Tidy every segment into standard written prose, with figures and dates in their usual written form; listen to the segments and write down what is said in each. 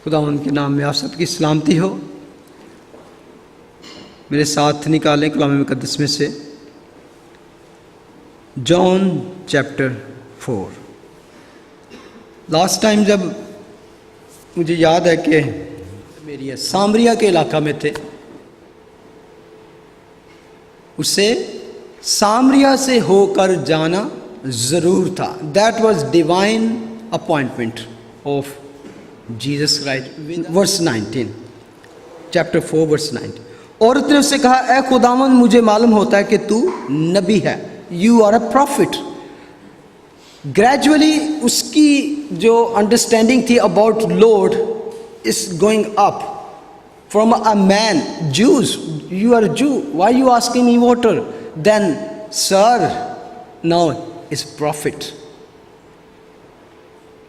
खुदावंद के नाम में आप सबकी सलामती हो। मेरे साथ निकालें कलाम मुकद्दस में से जॉन चैप्टर 4। लास्ट टाइम जब मुझे याद है कि मेरी सामरिया के इलाका में थे, उसे सामरिया से होकर जाना ज़रूर था। That was divine appointment of Jesus Christ. Verse 19, chapter 4 verse 19। औरत ने उससे कहा, ए खुदावंद, मुझे मालूम होता है कि तू नबी है, you are a prophet. Gradually उसकी जो अंडरस्टैंडिंग थी about Lord is going up from a man, Jews, you are a Jew, why you asking me water? Then sir, now is prophet.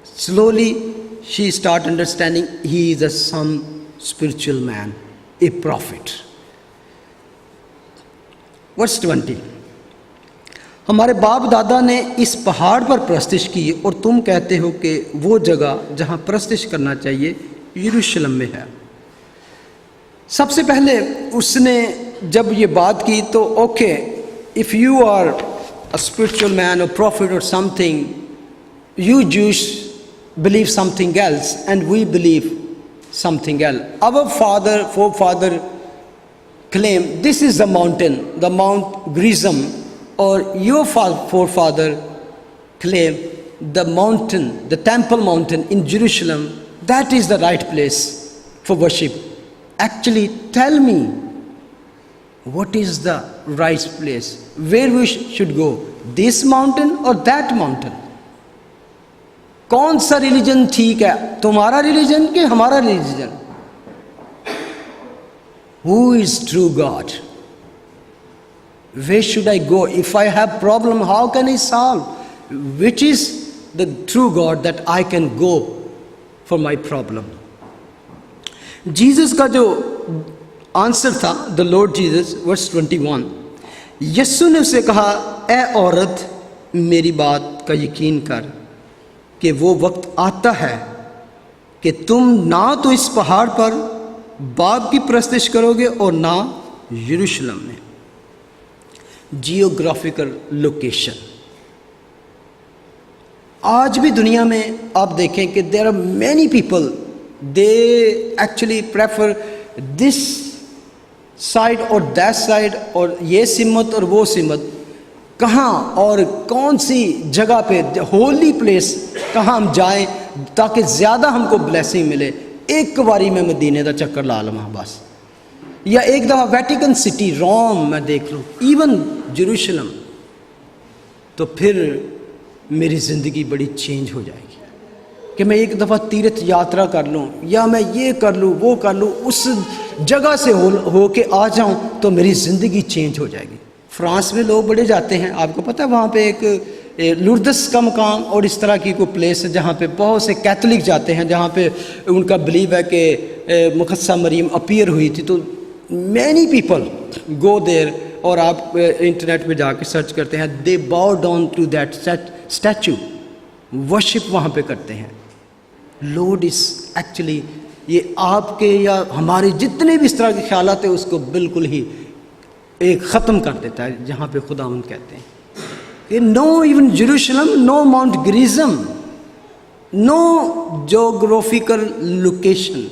Slowly she start understanding he is some spiritual man, a prophet. Verse 20, हमारे बाप दादा ने इस पहाड़ पर प्रस्तिश की और तुम कहते हो कि वो जगह जहाँ प्रस्तिश करना चाहिए यरूशलेम में है। सबसे पहले उसने जब ये बात की तो okay, if you are a spiritual man और प्रॉफिट और something, you Jews believe something else and we believe something else. Our father forefather claim this is the mountain, the Mount Gerizim, or your forefather claim the mountain, the temple mountain in Jerusalem, that is the right place for worship. Actually tell me, what is the right place, where we should go, this mountain or that mountain? कौन सा religion ठीक है, तुम्हारा religion कि हमारा religion? Who is true God? Where should I go? If I have problem, how can I solve? Which is the true God that I can go for my problem? Jesus का जो answer था, the Lord Jesus, verse 21, यीशु ने उसे कहा, ए औरत, मेरी बात का यकीन कर कि वो वक्त आता है कि तुम ना तो इस पहाड़ पर बाप की प्रस्तिश करोगे और ना यरूशलेम में। Geographical location. आज भी दुनिया में आप देखें कि there are many people, they actually prefer this side और दैट साइड, और ये सिमत और वो सिमत, कहाँ और कौन सी जगह पे होली प्लेस कहाँ हम जाएं ताकि ज़्यादा हमको ब्लेसिंग मिले। एक बारी मैं मदीने का चक्कर ला लवां बस, या एक दफ़ा वेटिकन सिटी रोम मैं देख लूँ, इवन जेरूशलम, तो फिर मेरी ज़िंदगी बड़ी चेंज हो जाएगी। कि मैं एक दफ़ा तीर्थ यात्रा कर लूँ, या मैं ये कर लूँ वो कर लूँ, उस जगह से हो के आ जाऊँ तो मेरी ज़िंदगी चेंज हो जाएगी। फ्रांस में लोग बड़े जाते हैं, आपको पता है, वहाँ पे एक लुर्दस का मकाम और इस तरह की कोई प्लेस है जहाँ पे बहुत से कैथोलिक जाते हैं, जहाँ पे उनका बिलीव है कि मुक़द्दसा मरीम अपीयर हुई थी। तो मैनी पीपल गो देयर, और आप इंटरनेट पे जाके सर्च करते हैं, they bow down to that statue, worship वहाँ पे करते हैं। लॉर्ड इज एक्चुअली, ये आपके या हमारे जितने भी इस तरह के ख्यालात हैं उसको बिल्कुल ही एक ख़त्म कर देता है। जहाँ पे खुदावंद कहते हैं कि no even Jerusalem, no Mount Gerizim, no geographical location,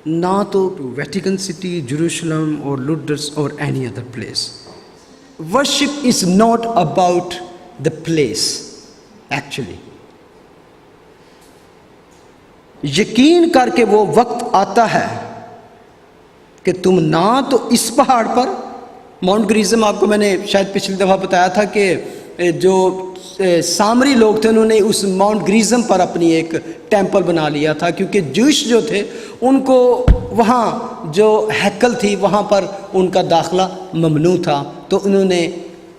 ना तो वेटिकन सिटी, जेरूशलम और लुर्दस और any other place. Worship is not about the place actually. यकीन करके वो वक्त आता है कि तुम ना तो इस पहाड़ पर, माउंट गेरिज़म आपको मैंने शायद पिछली दफ़ा बताया था कि जो सामरी लोग थे उन्होंने उस माउंट गेरिज़म पर अपनी एक टेंपल बना लिया था, क्योंकि जूश जो थे उनको वहाँ जो हैकल थी वहाँ पर उनका दाखिला ममनू था। तो उन्होंने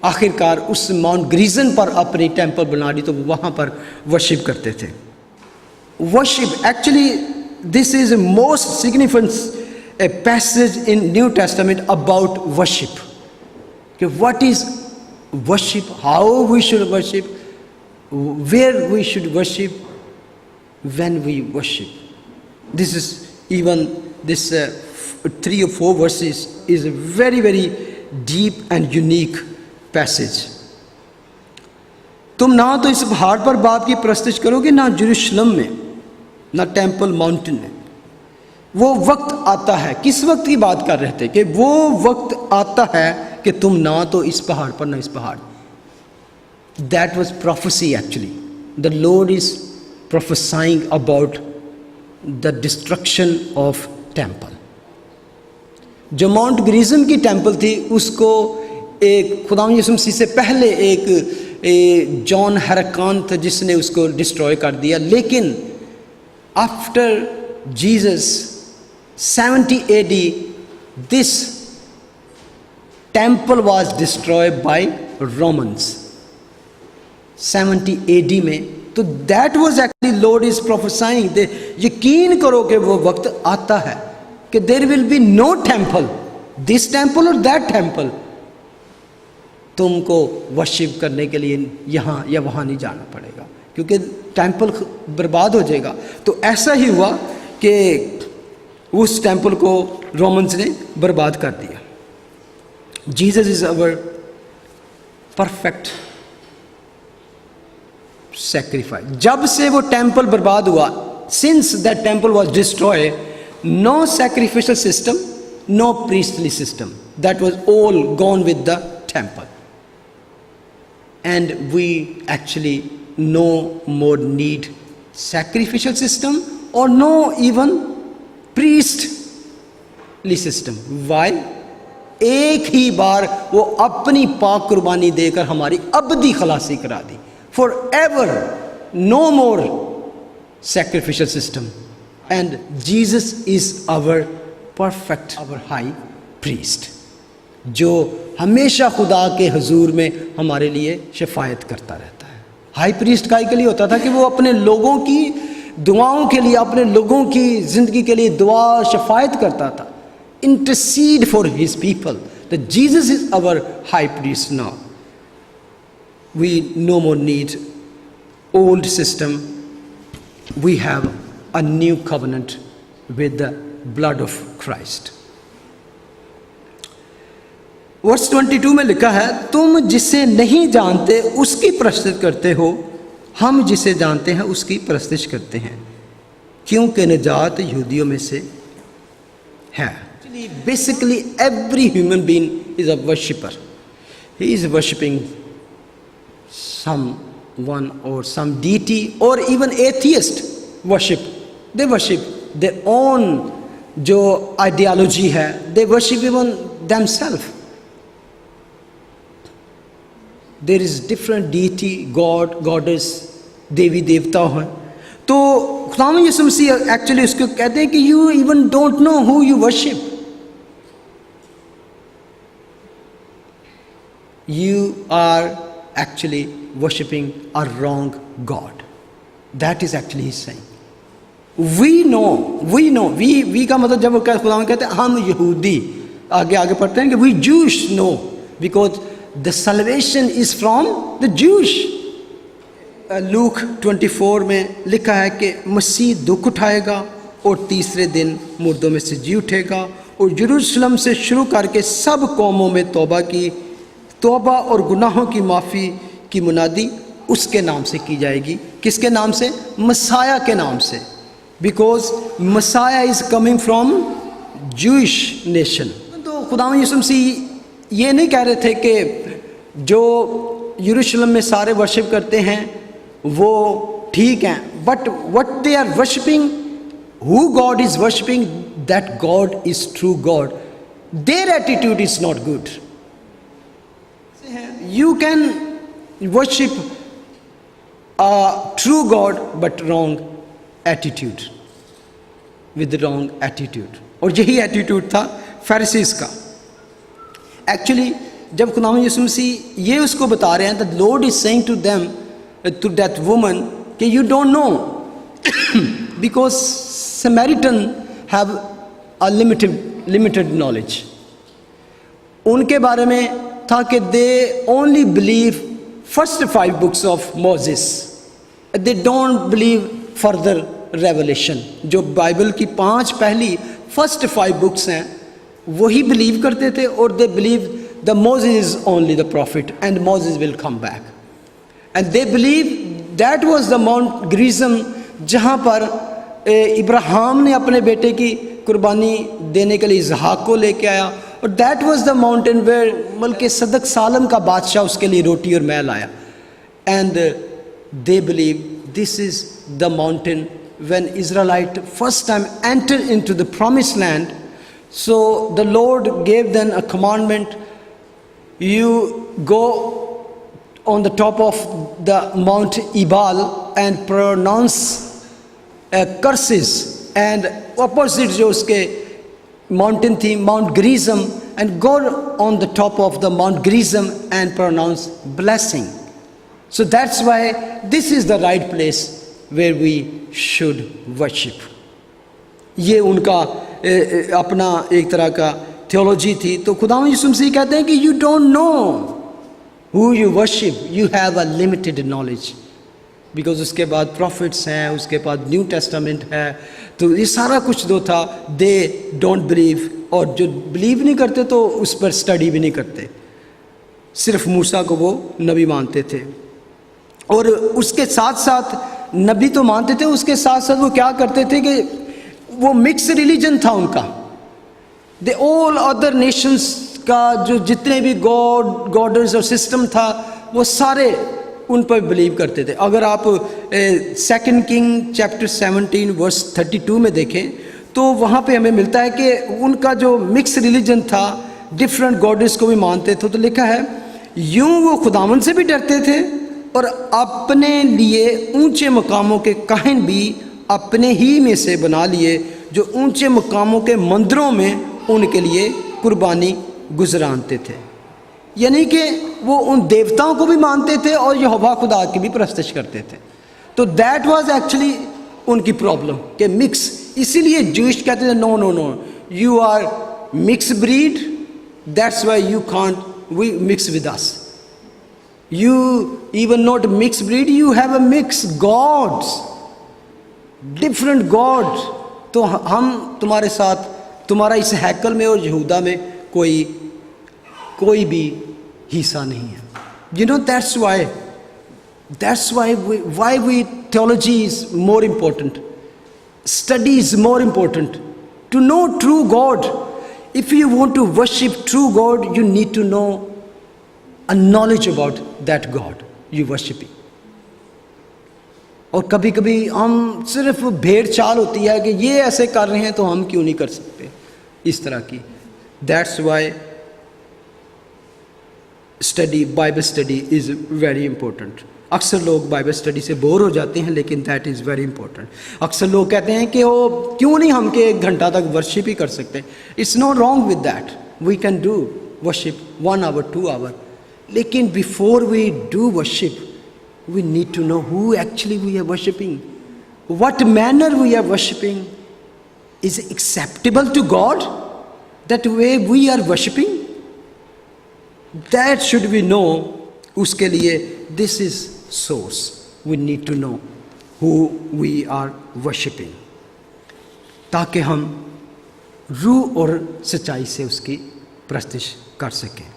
आखिरकार उस माउंट गेरिज़म पर अपनी टेंपल बना ली, तो वहाँ पर वर्शिप करते थे। Worship actually, this is most significant a passage in New Testament about worship. Okay, what is worship? How we should worship? where we should worship, when we worship. This is even this 3 or 4 verses is a very very deep and unique passage. तुम ना तो इस पहाड़ पर बाप की प्रस्तुत करोगे, ना यरूशलेम में, ना टेम्पल माउंटेन में। वो वक्त आता है, किस वक्त की बात कर रहे थे कि वो वक्त आता है कि तुम ना तो इस पहाड़ पर ना इस पहाड़। That was prophecy actually. The Lord is prophesying about the destruction of temple. जो माउंट ग्रीजम की टेम्पल थी उसको एक खुदावंद यीशु मसीह से पहले एक जॉन हरकान था जिसने उसको डिस्ट्रॉय कर दिया। लेकिन after Jesus 70 AD this temple was destroyed by Romans 70 AD में। तो that was actually Lord is prophesying, यकीन करो कि वो वक्त आता है कि there will be no temple, this temple or that temple। तुमको वर्शिप करने के लिए यहाँ या वहाँ नहीं जाना पड़ेगा क्योंकि टेम्पल बर्बाद हो जाएगा। तो ऐसा ही हुआ कि उस टेम्पल को रोमन्स ने बर्बाद कर दिया। Jesus is our perfect sacrifice. जब से वो टेम्पल बर्बाद हुआ, since that temple was destroy, no sacrificial system, no priestly system, that was all gone with the temple. And we actually no more need sacrificial system or no even priestly system. Why? एक ही बार वो अपनी पाक कुर्बानी देकर हमारी अबदी खलासी करा दी। Forever, no more sacrificial system. And Jesus is our perfect, our high priest, जो हमेशा खुदा के हुजूर में हमारे लिए शफायत करता रहता है। हाई प्रीस्ट का के लिए होता था कि वो अपने लोगों की दुआओं के लिए, अपने लोगों की ज़िंदगी के लिए दुआ शफायत करता था, intercede for his people. The Jesus is our high priest now. We no more need old system, we have a new covenant with the blood of Christ. Verse 22 में लिखा है, तुम जिसे नहीं जानते उसकी प्रस्तुत करते हो, हम जिसे जानते हैं उसकी प्रस्तुत करते हैं, क्योंकि निजात यहूदियों में से है। Basically every human being is a worshipper. He is worshipping someone or some deity, or even atheist worship, they worship their own जो ideology है, they worship even themselves। There is different deity, God, goddess, देवी देवता हैं। तो खुदावंद यीशु मसीह actually उसको कहते हैं कि you even don't know who you worship, you are actually worshipping a wrong God. That is actually he's saying. We know, we का मतलब जब खुदावंद कहते हैं हम यहूदी, आगे पढ़ते हैं कि we Jewish know, because the salvation is from the Jewish। Look 24 में लिखा है कि मसीह दुख उठाएगा और तीसरे दिन मुर्दों में से जी उठेगा, और यरूशलेम से शुरू करके सब कौमों में तौबा और गुनाहों की माफ़ी की मुनादी उसके नाम से की जाएगी। किसके नाम से? मसाया के नाम से, because Messiah is coming from Jewish nation. तो खुदावंद यीशु मसीह ये नहीं कह रहे थे कि जो यरूशलेम में सारे वर्शिप करते हैं वो ठीक हैं, but what they are worshipping, who God is worshipping, that God is true God, their attitude is not good. You can worship a true God but wrong attitude, with wrong attitude. और यही attitude था Pharisees का। Actually जब खुदावंद यीशु मसीह ये उसको बता रहे हैं, the Lord is saying to them, to that woman, कि you don't know, because Samaritan have a limited knowledge. उनके बारे में था कि they only believe first 5 books of Moses. They don't believe further revelation. जो बाइबल की 5 पहली first 5 books हैं वही believe करते थे, और they believe the Moses is only the prophet and Moses will come back. And they believe that was the Mount Gerizim जहाँ पर इब्राहिम ने अपने बेटे की कुर्बानी देने के लिए इसहाक को लेके आया, और that was the mountain where बल्कि सदक सालम का बादशाह उसके लिए रोटी और मैल आया. And they believe this is the mountain when Israelite first time enter into the promised land. So the Lord gave them a commandment, you go on the top of the Mount Ebal and pronounce curses, and opposite जो उसके mountain थी Mount Gerizim, and go on the top of the Mount Gerizim and pronounce blessing. So that's why this is the right place where we should worship. ये उनका अपना एक तरह का theology थी. तो खुदावंद यीशु मसीह कहते हैं कि you don't know who you worship, you have a limited knowledge. Because उसके बाद prophets हैं, उसके बाद न्यू टेस्टामेंट है, तो ये सारा कुछ जो था they don't believe, और जो believe नहीं करते तो उस पर स्टडी भी नहीं करते, सिर्फ मूसा को वो नबी मानते थे. और उसके साथ साथ नबी तो मानते थे, उसके साथ साथ वो क्या करते थे कि वो मिक्स रिलीजन था उनका. The all other nations का जो जितने भी गॉड्स और सिस्टम था वो सारे उन पर बिलीव करते थे. अगर आप 2 किंग चैप्टर 17 वर्स 32 में देखें तो वहाँ पे हमें मिलता है कि उनका जो मिक्स रिलीजन था, डिफरेंट गॉड्स को भी मानते थे. तो लिखा है यूं वो खुदावन से भी डरते थे और अपने लिए ऊंचे मकामों के काहिन भी अपने ही में से बना लिए, जो ऊंचे मकामों के मंदिरों में उनके लिए कुर्बानी गुजरानते थे. यानी कि वो उन देवताओं को भी मानते थे और यहोवा खुदा की भी परस्तिश करते थे. तो दैट वाज एक्चुअली उनकी प्रॉब्लम कि मिक्स. इसीलिए जूइश कहते थे no no no, you are mix breed, that's why you can't we mix with us. You even not mix breed, you have a mix gods, different god. तो हम तुम्हारे साथ, तुम्हारा इस हैकल में और यहूदा में कोई भी हिस्सा नहीं है. You know, that's why we theology is more important. Study is more important. To know true God, if you want to worship true God, you need to know a knowledge about that God you worshiping. और कभी कभी हम सिर्फ भेड़ चाल होती है कि ये ऐसे कर रहे हैं तो हम क्यों नहीं कर सकते, इस तरह की. That's why study, Bible study is very important. अक्सर लोग बाइबल स्टडी से बोर हो जाते हैं, लेकिन दैट इज़ वेरी इंपॉर्टेंट. अक्सर लोग कहते हैं कि वो क्यों नहीं हम के 1 घंटा तक वर्शिप ही कर सकते. It's not wrong with that, we can do worship 1 hour 2 hour, लेकिन before we do worship we need to know who actually we are worshipping, what manner we are worshipping, is acceptable to God that way we are worshipping. That should we know. उसके लिए this is source. We need to know who we are worshipping, ताकि हम रूह और सच्चाई से उसकी प्रस्तिश कर सकें.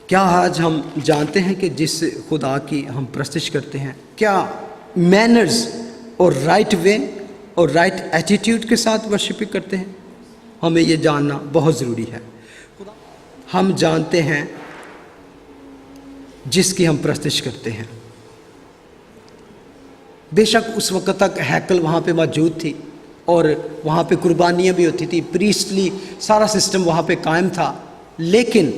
क्या आज हम जानते हैं कि जिस खुदा की हम प्रस्तिश करते हैं, क्या मैनर्स और राइट वे और राइट एटीट्यूड के साथ वर्शिपिंग करते हैं? हमें ये जानना बहुत ज़रूरी है. हम जानते हैं जिसकी हम प्रस्तिश करते हैं. बेशक उस वक्त तक हैकल वहाँ पे मौजूद थी और वहाँ पे कुर्बानियाँ भी होती थी, प्रीस्टली सारा सिस्टम वहाँ पे कायम था, लेकिन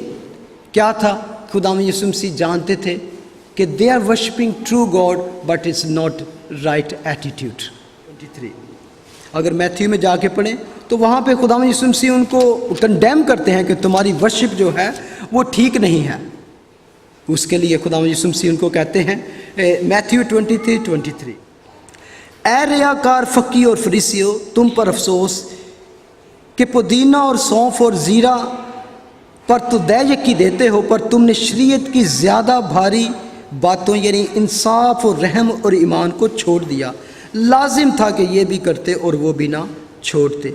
क्या था, खुदावंद यीशु मसीह जानते थे कि they are worshipping true God but it's not right attitude. 23 अगर मैथ्यू में जाके पढ़ें तो वहाँ पे खुदावंद यीशु मसीह उनको कंडेम करते हैं कि तुम्हारी वर्शिप जो है वो ठीक नहीं है. उसके लिए खुदावंद यीशु मसीह उनको कहते हैं मैथ्यू 23:23, ए रियाकार फकी और फरीसियों, तुम पर अफसोस कि पुदीना और सौंफ और ज़ीरा पर तो दयकी देते हो, पर तुमने शरीयत की ज़्यादा भारी बातों यानी इंसाफ और रहम और ईमान को छोड़ दिया। लाजिम था कि ये भी करते और वो भी ना छोड़ते।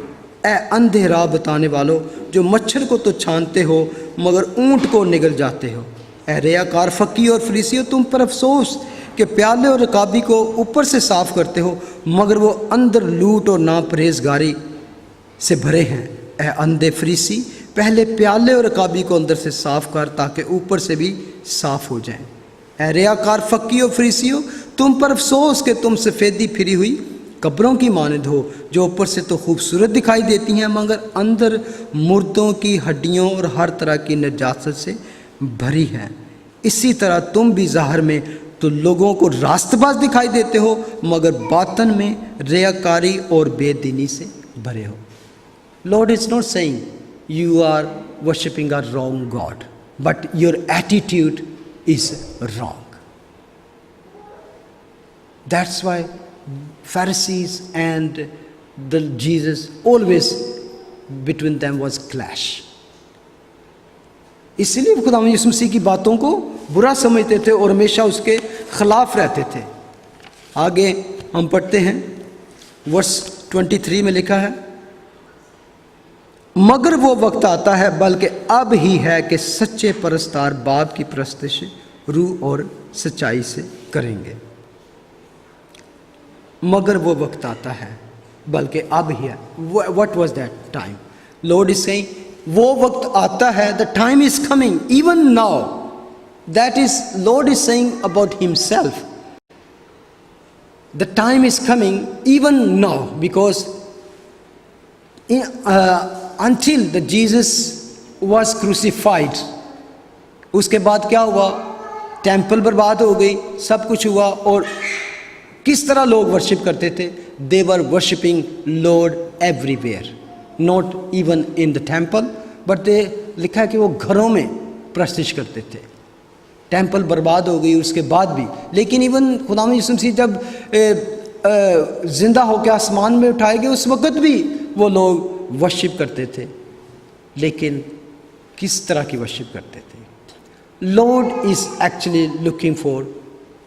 ए अंधे राह बताने वालों, जो मच्छर को तो छानते हो मगर ऊंट को निगल जाते हो। ए रियाकार फकी और फरीसियों, तुम पर अफसोस कि प्याले और रकाबी को ऊपर से साफ़ करते हो मगर वो अंदर लूट और नापरहेजगारी से भरे हैं। ए अंधे फरीसी, पहले प्याले और रकाबी को अंदर से साफ़ कर ताकि ऊपर से भी साफ़ हो जाएं। ए रियाकार फकी और फरीसियों, तुम पर अफसोस कि तुम सफ़ेदी फिरी हुई कब्रों की मानद हो, जो ऊपर से तो खूबसूरत दिखाई देती हैं मगर अंदर मुर्दों की हड्डियों और हर तरह की नजासत से भरी हैं। इसी तरह तुम भी ज़ाहिर में तो लोगों को रास्तबाज दिखाई देते हो मगर बातन में रियाकारी और बेदीनी से भरे हो। Lord is not saying you are worshipping a wrong God, but your attitude is wrong. That's why Pharisees and the Jesus always between them was clash. इसलिए खुदावंद यीशु मसीह की बातों को बुरा समझते थे और हमेशा उसके खिलाफ रहते थे। आगे हम पढ़ते हैं, वर्स 23 में लिखा है, मगर वो वक्त आता है, बल्कि अब ही है कि सच्चे परस्तार बाप की परस्तिश रूह और सच्चाई से करेंगे। मगर वो वक्त आता है, बल्कि अब ही है। What was that time? Lord is saying, वो वक्त आता है, the time is coming even now. That is Lord is saying about himself, the time is coming even now because until the Jesus was crucified, उसके बाद क्या हुआ? Temple बर्बाद हो गई, सब कुछ हुआ। और किस तरह लोग वर्शिप करते थे? They were worshipping Lord everywhere, not even in the temple, but they लिखा है कि वो घरों में प्रस्तिश करते थे। टेम्पल बर्बाद हो गई उसके बाद भी, लेकिन इवन खुदावंद यीशु मसीह जब जिंदा होकर आसमान में उठाए गए उस वक़्त भी वो लोग वर्शिप करते थे, लेकिन किस तरह की वर्शिप करते थे? Lord is actually looking for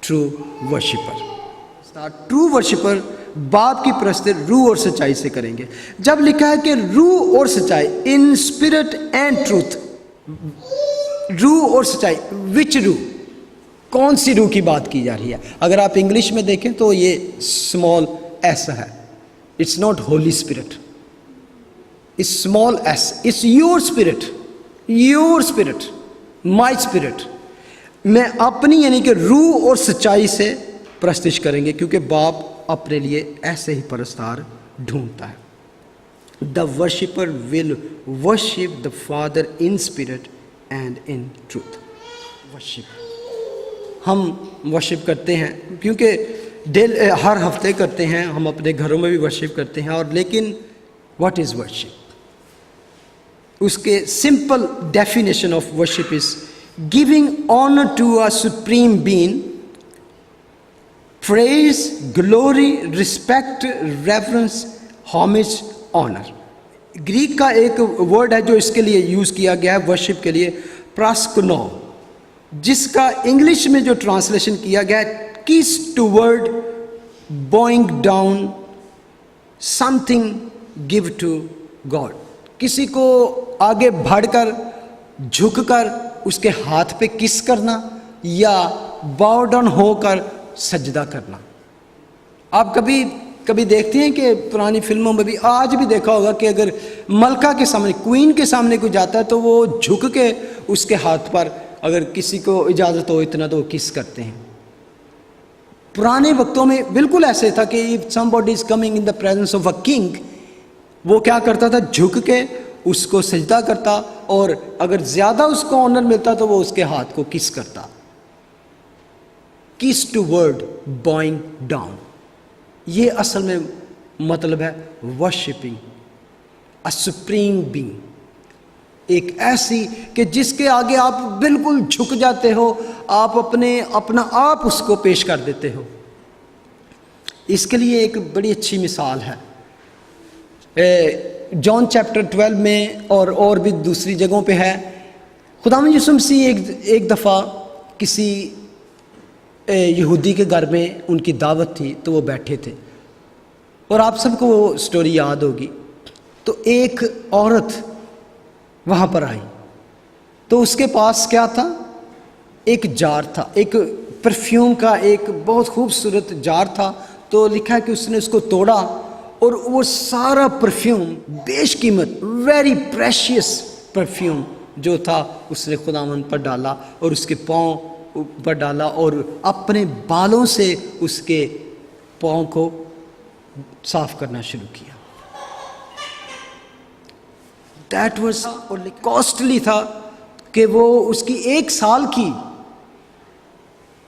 true worshipper. True worshipper बाप की परस्ती रूह और सच्चाई से करेंगे। जब लिखा है कि रूह और सच्चाई, इन स्पिरिट एंड ट्रूथ, रूह और सच्चाई, विच रूह? कौन सी रूह की बात की जा रही है? अगर आप इंग्लिश में देखें तो ये स्मॉल एस है, it's not Holi spirit, it's small S, it's your spirit, your spirit, my spirit. मैं अपनी यानी कि रूह और सच्चाई से प्रस्तिश करेंगे, क्योंकि बाप अपने लिए ऐसे ही परस्तार ढूंढता है। The worshipper will worship the father in spirit and in truth. Worship, हम वर्शिप करते हैं क्योंकि हर हफ्ते करते हैं, हम अपने घरों में भी वर्शिप करते हैं। और लेकिन व्हाट इज़ वर्शिप? उसके simple definition of worship is giving honour to a supreme being, praise, glory, respect, reference, homage, honour. Greek का एक वर्ड है जो इसके लिए यूज़ किया गया है वर्शिप के लिए, प्रास्कुनो, जिसका इंग्लिश में जो ट्रांसलेशन किया गया है, kiss toward, bowing down, something give to God. किसी को आगे बढ़कर, झुककर उसके हाथ पे किस करना या बाउ डाउन होकर सजदा करना। आप कभी कभी देखते हैं कि पुरानी फिल्मों में भी, आज भी देखा होगा कि अगर मलका के सामने, क्वीन के सामने कोई जाता है तो वो झुक के उसके हाथ पर, अगर किसी को इजाज़त हो इतना, तो वो किस करते हैं। पुराने वक्तों में बिल्कुल ऐसे था कि if somebody is coming in the presence of a king, वो क्या करता था? झुक के उसको सजदा करता, और अगर ज़्यादा उसको ऑनर मिलता तो वो उसके हाथ को किस करता। किस टू वर्ड, बॉइंग डाउन, ये असल में मतलब है वर्शिपिंग अ सुप्रीम बीइंग, एक ऐसी कि जिसके आगे आप बिल्कुल झुक जाते हो, आप अपना आप उसको पेश कर देते हो। इसके लिए एक बड़ी अच्छी मिसाल है जॉन चैप्टर 12 में, और भी दूसरी जगहों पे है खुदावंद यीशु मसीह एक दफ़ा किसी यहूदी के घर में उनकी दावत थी, तो वो बैठे थे और आप सबको वो स्टोरी याद होगी। तो एक औरत वहाँ पर आई, तो उसके पास क्या था, एक जार था, एक परफ्यूम का एक बहुत खूबसूरत जार था। तो लिखा है कि उसने उसको तोड़ा और वो सारा परफ्यूम बेशकीमत, वेरी प्रेशियस परफ्यूम जो था उसने खुदावंद पर डाला और उसके पाँव पर डाला और अपने बालों से उसके पाँव को साफ करना शुरू किया। दैट वाज कॉस्टली था कि वो उसकी 1 साल की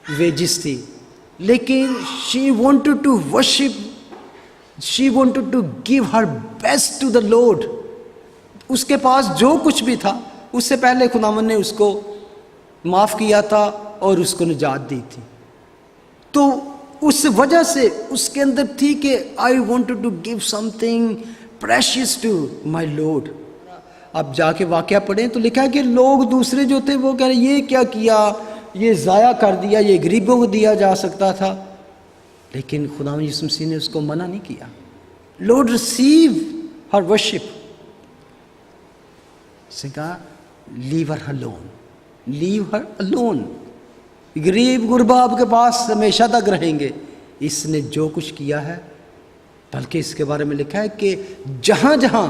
वेजिस थी, लेकिन she wanted to worship, she wanted to give her best to the Lord. उसके पास जो कुछ भी था, उससे पहले खुदावंद ने उसको माफ़ किया था और उसको निजात दी थी। तो उस वजह से उसके अंदर थी कि I wanted to give something precious to my Lord. अब जाके वाकया पढ़ें तो लिखा है कि लोग दूसरे जो थे वो कह रहे ये क्या किया, ये ज़ाया कर दिया, ये गरीबों को दिया जा सकता था। लेकिन खुदावंद यीशु मसीह ने उसको मना नहीं किया। लॉर्ड रिसीव हर वर्शिप। उसने कहा leave her alone, leave her alone. गरीब गुरबा आपके पास हमेशा तक रहेंगे। इसने जो कुछ किया है, बल्कि इसके बारे में लिखा है कि जहाँ जहाँ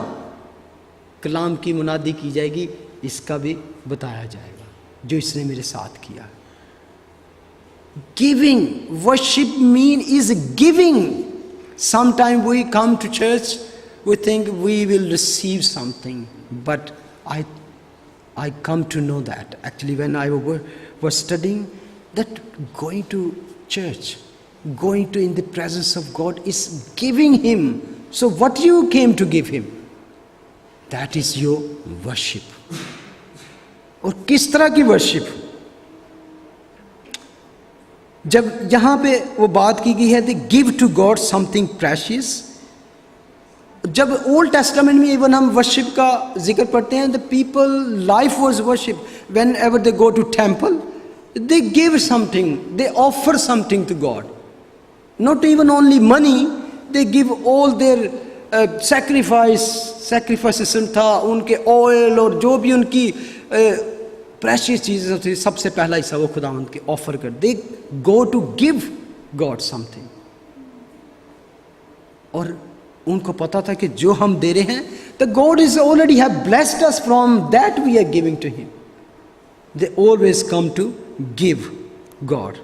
कलाम की मुनादी की जाएगी, इसका भी बताया जाएगा जो इसने मेरे साथ किया। Giving, worship mean is giving. Sometime we come to church, we think we will receive something, but I come to know that actually when I was studying that going to church, going to in the presence of God is giving Him. So what you came to give Him, that is your worship. और किस तरह की worship? जब यहाँ पे वो बात की गई है कि give to God something precious, जब ओल्ड टेस्टामेंट में इवन हम वर्शिप का जिक्र पढ़ते हैं, the people life was worship. Whenever they go to temple, they give something, they offer something to God, not even only money, they give all their sacrifice था, उनके oil और जो भी उनकी प्रेशियस चीज़ें होती, सबसे पहला हिस्सा वो खुदावंद के ऑफर कर, they go to give God something. और उनको पता था कि जो हम दे रहे हैं, the God is already have blessed us from that we are giving to him. They always come to give God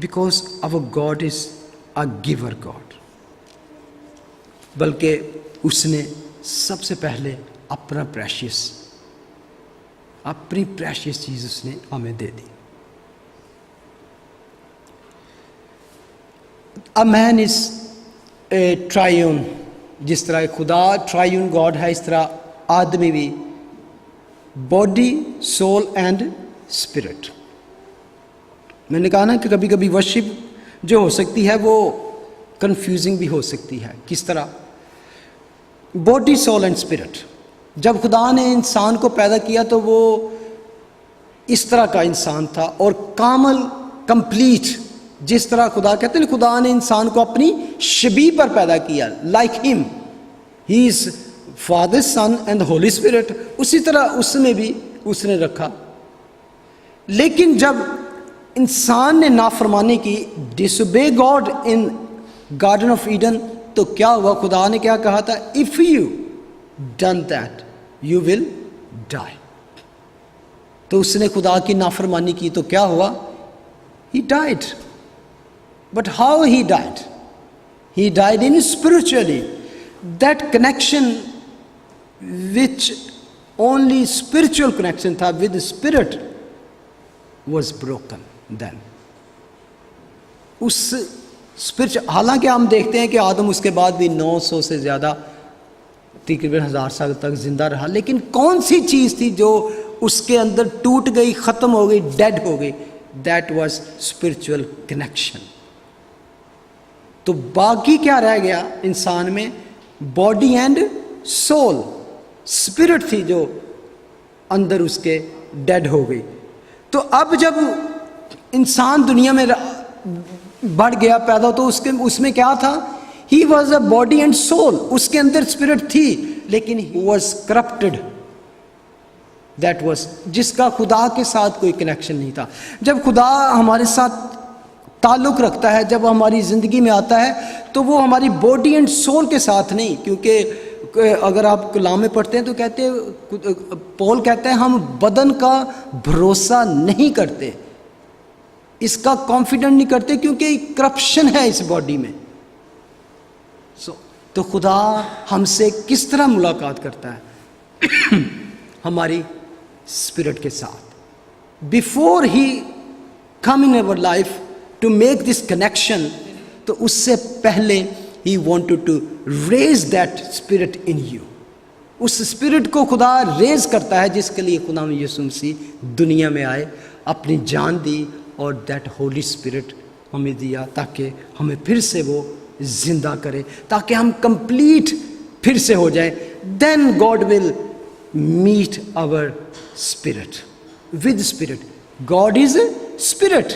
because our God is a giver God. बल्कि उसने सबसे पहले अपनी प्रेशियस चीज उसने हमें दे दी। अ मैन इज ट्रायून, जिस तरह खुदा ट्रायून गॉड है, इस तरह आदमी भी बॉडी, सोल एंड स्पिरिट। मैंने कहा ना कि कभी कभी वर्शिप जो हो सकती है वो कंफ्यूजिंग भी हो सकती है। किस तरह? Body, soul and spirit. जब खुदा ने इंसान को पैदा किया तो वो इस तरह का इंसान था और कामल, कंप्लीट, जिस तरह खुदा कहते हैं खुदा ने इंसान को अपनी शबीह पर पैदा किया, like him, he is Father, Son and Holy Spirit, उसी तरह उसमें भी उसने रखा। लेकिन जब इंसान ने नाफरमानी की, disobey God in garden of Eden, तो क्या हुआ? खुदा ने क्या कहा था? If you done that you will die. तो उसने खुदा की नाफरमानी की तो क्या हुआ? He died. But how he died? He died in spiritually. That connection which only spiritual connection था with the spirit was broken then. उस spiritual, हालांकि हम देखते हैं कि आदम उसके बाद भी 900 से ज़्यादा, तकरीबन 1000 साल तक जिंदा रहा, लेकिन कौन सी चीज़ थी जो उसके अंदर टूट गई, ख़त्म हो गई, डेड हो गई? That was spiritual connection. तो बाकी क्या रह गया इंसान में? Body and soul. स्पिरिट थी जो अंदर उसके डेड हो गई। तो अब जब इंसान दुनिया में बढ़ गया, पैदा, तो उसमें क्या था? He was a body and soul, उसके अंदर स्पिरिट थी, लेकिन he was corrupted. That was, जिसका खुदा के साथ कोई कनेक्शन नहीं था। जब खुदा हमारे साथ ताल्लुक़ रखता है, जब हमारी ज़िंदगी में आता है, तो वो हमारी बॉडी एंड सोल के साथ नहीं। क्योंकि अगर आप कलाम में पढ़ते हैं तो कहते हैं, पौल कहते हैं, हम बदन का भरोसा नहीं करते, इसका कॉन्फिडेंट नहीं करते, क्योंकि करप्शन है इस बॉडी में। तो खुदा हमसे किस तरह मुलाकात करता है? हमारी स्पिरिट के साथ। Before he come in our life to make this connection, तो उससे पहले ही wanted to raise that spirit in you. उस स्पिरिट को खुदा रेज करता है, जिसके लिए खुदा यीशु मसीह दुनिया में आए, अपनी जान दी, और दैट होली स्पिरिट हमें दिया, ताकि हमें फिर से वो जिंदा करे, ताकि हम कंप्लीट फिर से हो जाए। Then God will meet our spirit with spirit. God is spirit.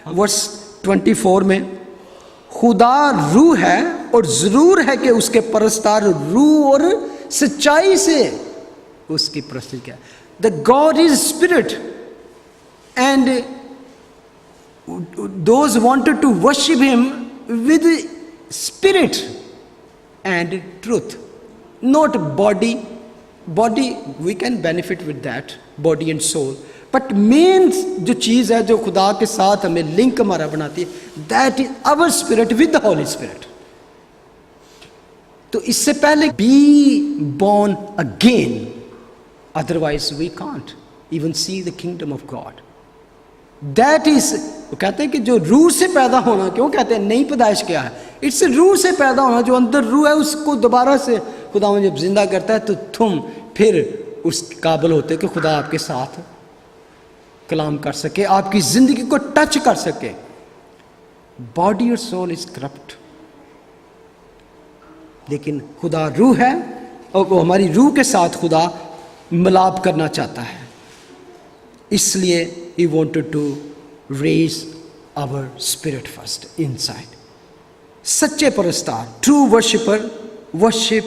Verse 24 में, खुदा रूह है और ज़रूर है कि उसके परस्तार रूह और सच्चाई से उसकी प्रस्तुति क्या है। The God is spirit and those wanted to worship him with spirit and truth, not body. We can benefit with that, body and soul, but main जो चीज़ है, जो खुदा के साथ हमें लिंक हमारा बनाती है, that is our spirit with the Holy Spirit. तो इससे पहले be born again, otherwise we can't even see the kingdom of God. That is, वो कहते हैं कि जो रूह से पैदा होना, क्यों कहते हैं नई पैदाइश क्या है? इट्स रूह से पैदा होना। जो अंदर रूह है, उसको दोबारा से खुदा जब जिंदा करता है, तो तुम फिर उस काबिल होते कि खुदा आपके साथ कलाम कर सके, आपकी जिंदगी को टच कर सके। बॉडी और सोल इज करप्ट, लेकिन खुदा रूह है, और वो हमारी रूह के साथ खुदा मिलाप करना चाहता है। इसलिए he wanted to raise our spirit first inside. सच्चे परस्तार, true worshipper, worship,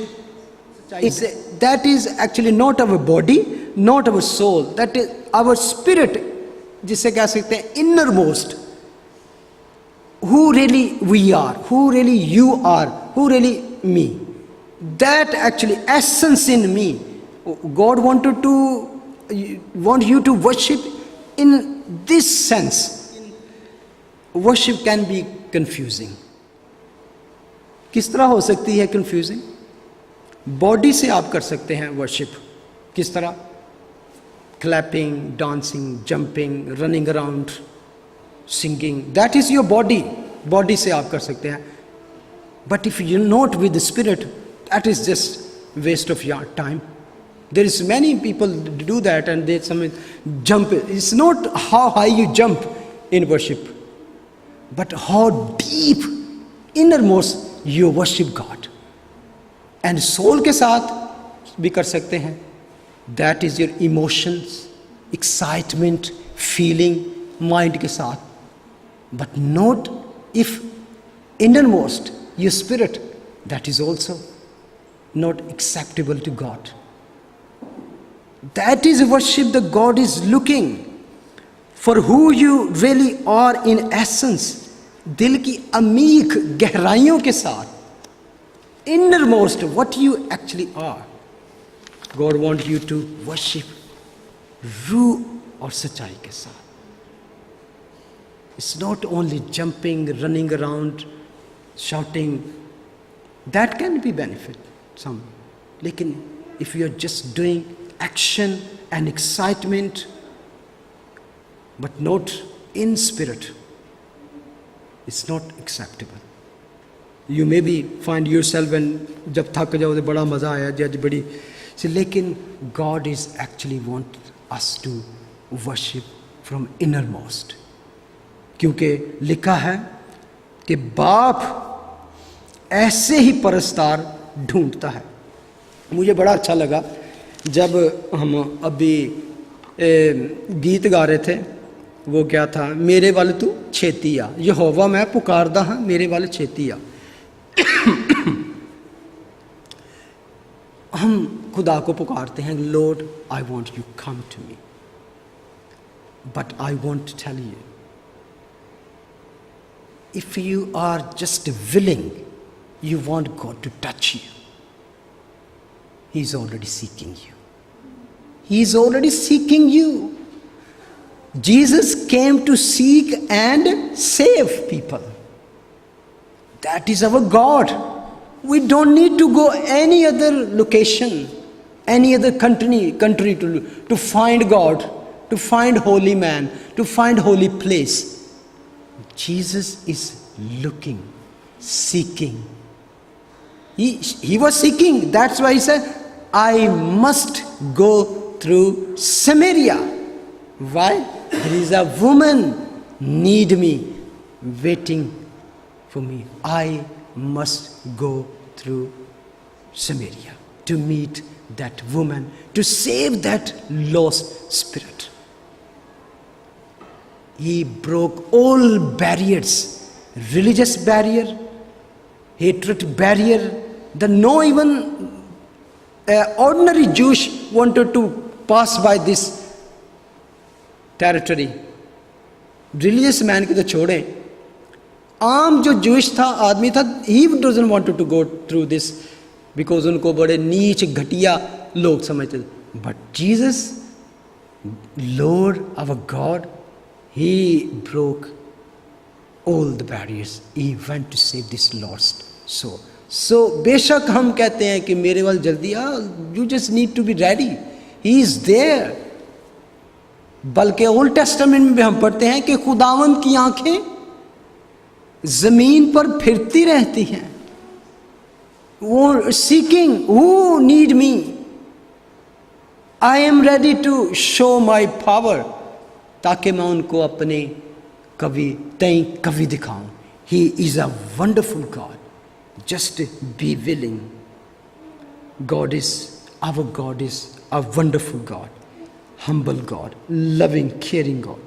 that is actually not our body, not our soul, that is our spirit, जिसे कह सकते हैं innermost, who really we are, who really you are, who really me, that actually essence in me. God want you to worship in this sense. Worship can be confusing. किस तरह हो सकती है confusing? Body से आप कर सकते हैं वर्शिप। किस तरह? Clapping, dancing, jumping, running around, singing, that is your body. Body से आप कर सकते हैं। But if you not with spirit, that is just waste of your time. There is many people do that, and they some jump. It's not how high you jump in worship, but how deep, innermost you worship God. And soul के साथ भी कर सकते हैं. That is your emotions, excitement, feeling, mind के साथ. But not if innermost your spirit, that is also not acceptable to God. That is worship that God is looking for, who you really are in essence. दिल की अमीक गहराइयों के साथ, innermost what you actually are. God wants you to worship रूह और सच्चाई के साथ. It's not only jumping, running around, shouting. That can be benefit some. लेकिन if you are just doing action and excitement but not in spirit, it's not acceptable. You maybe find yourself when जब थक जाओ तो बड़ा मज़ा आया जज बड़ी से, लेकिन God is actually want us to worship from innermost. क्योंकि लिखा है कि बाप ऐसे ही परस्तार ढूंढता है. मुझे बड़ा अच्छा लगा जब हम अभी गीत गा रहे थे, वो क्या था, मेरे वाल तू छेती आ, यहोवा मैं पुकारदा हाँ मेरे वाल छेती आ। हम खुदा को पुकारते हैं, Lord I want you come to me, but I want to tell you, if you are just willing, you want God to touch you. He is already seeking you. He is already seeking you. Jesus came to seek and save people. That is our God. We don't need to go any other location, any other country to find God, to find holy man, to find holy place. Jesus is looking, seeking. He was seeking. That's why he said, I must go through Samaria. Why? There is a woman need me, waiting for me. I must go through Samaria to meet that woman, to save that lost spirit. He broke all barriers, religious barrier, hatred barrier, that no even ordinary Jewish wanted to pass by this territory. Religious man की तो छोड़े, आम जो Jewish था आदमी था, he doesn't want to go through this because उनको बड़े नीच घटिया लोग समझते थे. But Jesus, Lord our God, He broke all the barriers. He went to save this lost soul. So बेशक हम कहते हैं कि मेरे वाल जल्दी आ, you just need to be ready. He is there. बल्कि ओल्ड टेस्टामेंट में भी हम पढ़ते हैं कि खुदावंद की आंखें जमीन पर फिरती रहती हैं, वो seeking, who need me, I am ready to show my power, ताकि मैं उनको अपने कवि दिखाऊं. He is a wonderful God. Just be willing. God is a wonderful God, humble God, loving, caring God.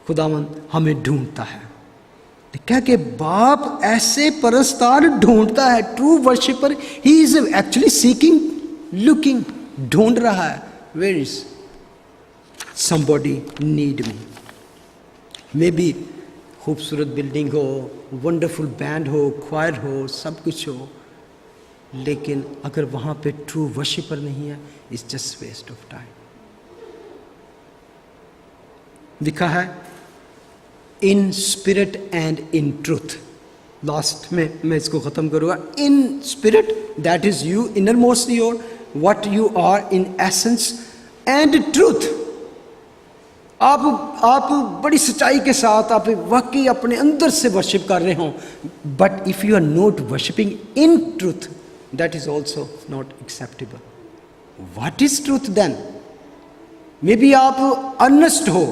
खुदावंद हमें ढूंढता है. क्या कि बाप ऐसे परस्तार ढूंढता है, true worshipper. He is actually seeking, looking, ढूंढ रहा है. Where is somebody need me. Maybe खूबसूरत बिल्डिंग हो, वंडरफुल बैंड हो, क्वायर हो, सब कुछ हो, लेकिन अगर वहाँ पे ट्रू वर्शिपर नहीं है, it's just waste of time. लिखा है in spirit and in truth. Last में मैं इसको ख़त्म करूँगा. In spirit, that is you, inner most your, what you are in essence, and truth. आप बड़ी सच्चाई के साथ आप वाकई अपने अंदर से वर्शिप कर रहे हो, but if you are not worshipping in truth, that is also not acceptable. What is truth then? Maybe आप अर्नेस्ट हो,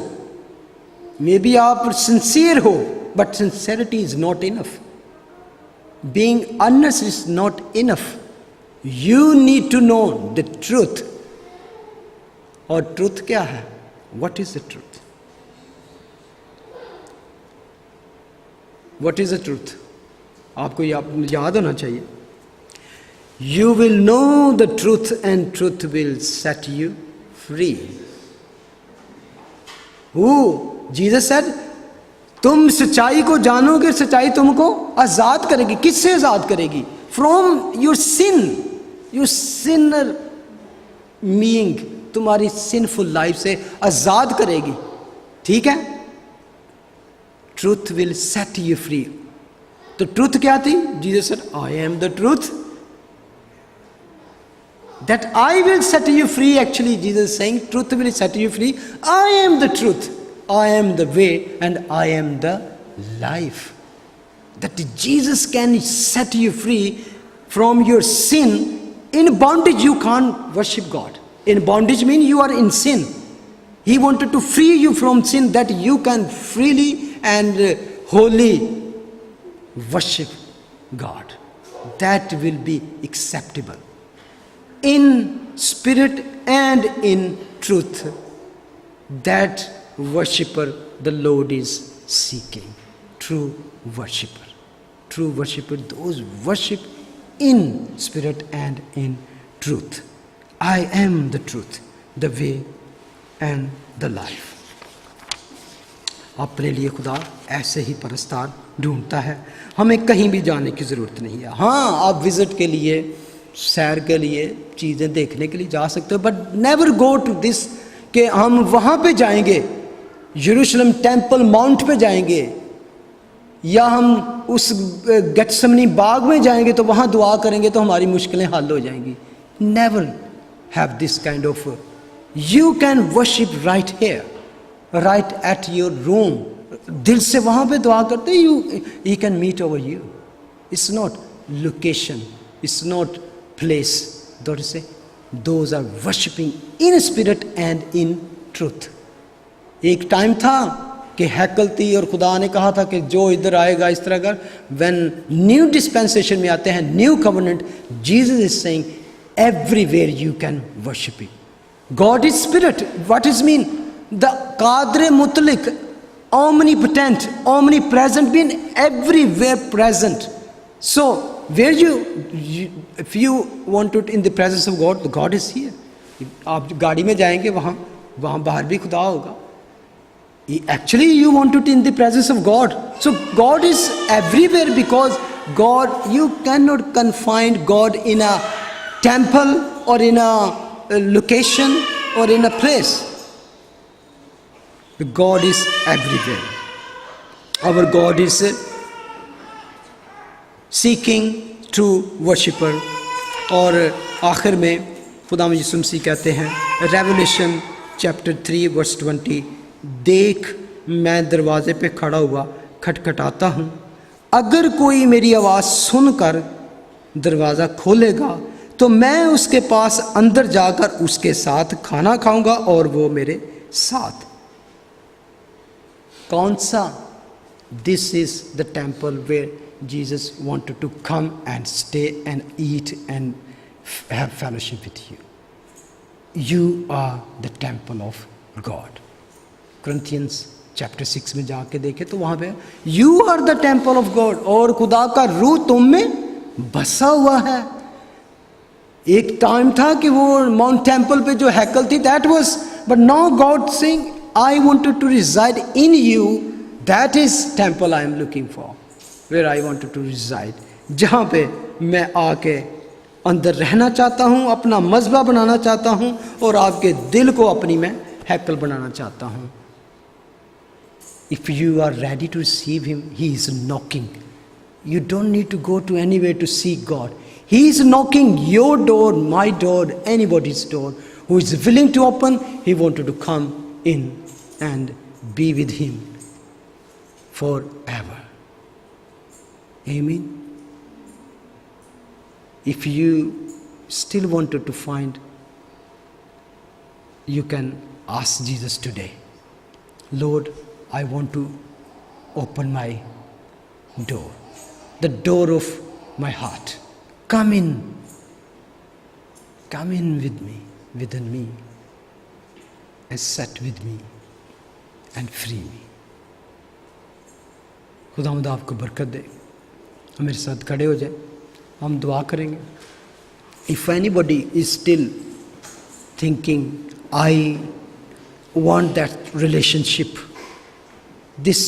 मे बी आप सिंसियर हो, but sincerity is not enough. Being earnest is not enough. You need to know the truth. और truth क्या है? What is the truth? What is the truth? आपको याद होना चाहिए. You will know the truth and truth will set you free. Who? Jesus said, तुम सच्चाई को जानोगे, सच्चाई तुमको आजाद करेगी. किससे आजाद करेगी? From your sin. Your sinner being, तुम्हारी सिंफुल लाइफ से आजाद करेगी. ठीक है? Truth will set you free. तो ट्रूथ क्या थी? Jesus said, I am the truth. That I will set you free. Actually Jesus saying truth will set you free. I am the truth, I am the way and I am the life. That Jesus can set you free from your sin. In bondage you can't worship God. In bondage means you are in sin. He wanted to free you from sin, that you can freely and wholly worship God. That will be acceptable in spirit and in truth. that worshipper the Lord is seeking. True worshipper. True worshipper, those worship in spirit and in truth. I am the truth, the way and the life. अपने लिए खुदा ऐसे ही परस्तार ढूंढता है. हमें कहीं भी जाने की ज़रूरत नहीं है. हाँ, आप विज़िट के लिए, सैर के लिए, चीज़ें देखने के लिए जा सकते हो, but never go to this कि हम वहाँ पे जाएंगे, यरूशलेम टेम्पल माउंट पे जाएंगे, या हम उस गेत्सेमनी बाग में जाएंगे तो वहाँ दुआ करेंगे तो हमारी मुश्किलें हल हो जाएंगी. Never have this kind of. You can worship right here, right at your room. दिल से वहाँ पे दुआ करते, you can meet over you. It's not location, it's not place. That is say those are worshipping in spirit and in truth. एक time था कि हैकल थी और खुदा ने कहा था कि जो इधर आएगा इस तरह कर. व्हेन न्यू डिस्पेंसेशन में आते हैं, new covenant, Jesus is saying everywhere you can worship it. God is spirit. What is mean? The कादर मुतलक, omnipotent, omnipresent, being everywhere present. So where if you want it in the presence of God, God is here. आप गाड़ी में जाएंगे वहाँ बाहर भी खुदा होगा. Actually you want it in the presence of God. So God is everywhere, because God, you cannot confine God in a temple or in a location or in a place. God is everywhere. Our God is seeking true worshipper. और आखिर में खुदा यीशु मसीह कहते हैं, revelation chapter 3 verse 20, देख मैं दरवाजे पे खड़ा हुआ खटखटाता हूँ, अगर कोई मेरी आवाज़ सुनकर दरवाज़ा खोलेगा तो मैं उसके पास अंदर जाकर उसके साथ खाना खाऊंगा और वो मेरे साथ. कौन सा? This is the temple where Jesus wanted to come and stay and eat and have fellowship with you. You are the temple of God. Corinthians chapter 6 में जाके देखे तो वहाँ पे you are the temple of God, और खुदा का रूह तुम में बसा हुआ है. एक टाइम था कि वो माउंट टेम्पल पे जो हैकल थी, that was, but now God saying I wanted to reside in you. That is temple I am looking for, where I wanted to reside. जहाँ पे मैं आके अंदर रहना चाहता हूँ, अपना मज़बा बनाना चाहता हूँ और आपके दिल को अपनी मैं हैकल बनाना चाहता हूँ. If you are ready to receive Him, He is knocking. You don't need to go to anywhere to seek God. He is knocking your door, my door, anybody's door. Who is willing to open, He wanted to come in and be with Him forever. Amen. If you still wanted to find, you can ask Jesus today, Lord, I want to open my door, the door of my heart. Come in with me, within me, and sit with me and free me. खुदावंद आपको बरकत दे. हम मेरे साथ खड़े हो जाए, हम दुआ करेंगे. If anybody is still thinking, I want that relationship, this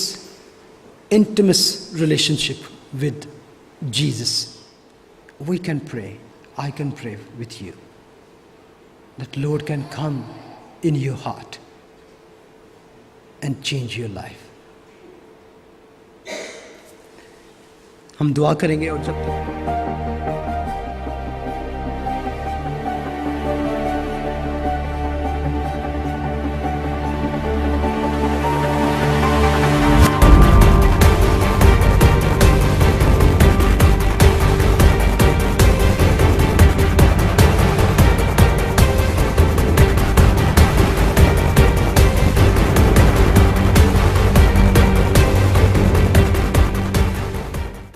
intimate relationship with Jesus, we can pray. I can pray with you that Lord can come in your heart and change your life. हम दुआ करेंगे और जब तक